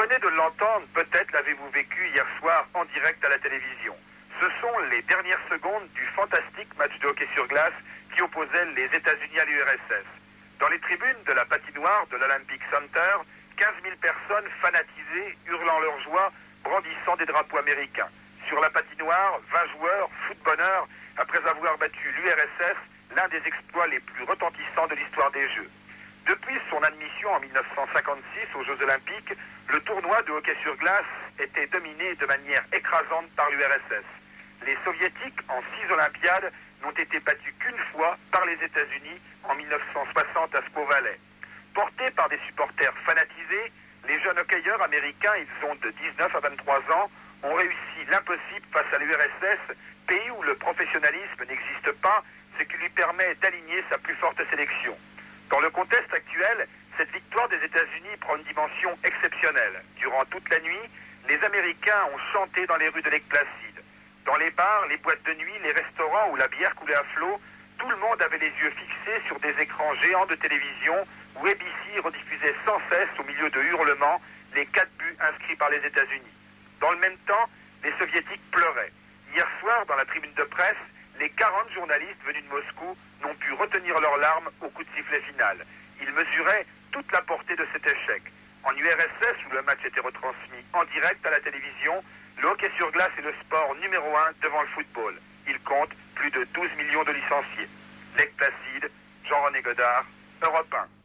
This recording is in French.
venez de l'entendre, peut-être l'avez-vous vécu hier soir en direct à la télévision. Ce sont les dernières secondes du fantastique match de hockey sur glace qui opposait les États-Unis à l'URSS. Dans les tribunes de la patinoire de l'Olympic Center, 15 000 personnes fanatisées, hurlant leur joie, brandissant des drapeaux américains. Sur la patinoire, 20 joueurs, foot bonheur, après avoir battu l'URSS, l'un des exploits les plus retentissants de l'histoire des Jeux. Depuis son admission en 1956 aux Jeux Olympiques, le tournoi de hockey sur glace était dominé de manière écrasante par l'URSS. Les Soviétiques, en 6 Olympiades, n'ont été battus qu'une fois par les États-Unis en 1960 à Squaw Valley. Portés par des supporters fanatisés, les jeunes hockeyeurs américains, ils ont de 19 à 23 ans, ont réussi l'impossible face à l'URSS, pays où le professionnalisme n'existe pas, ce qui lui permet d'aligner sa plus forte sélection. Dans le contexte actuel, cette victoire des États-Unis prend une dimension exceptionnelle. Durant toute la nuit, les Américains ont chanté dans les rues de Lake Placid. Dans les bars, les boîtes de nuit, les restaurants où la bière coulait à flot, tout le monde avait les yeux fixés sur des écrans géants de télévision où ABC rediffusait sans cesse, au milieu de hurlements, les 4 buts inscrits par les États-Unis. Dans le même temps, les Soviétiques pleuraient. Hier soir, dans la tribune de presse, les 40 journalistes venus de Moscou n'ont pu retenir leurs larmes au coup de sifflet final. Ils mesuraient toute la portée de cet échec. En URSS, où le match était retransmis en direct à la télévision, le hockey sur glace est le sport numéro 1 devant le football. Il compte plus de 12 millions de licenciés. Lake Placid, Jean-René Godard, Europe 1.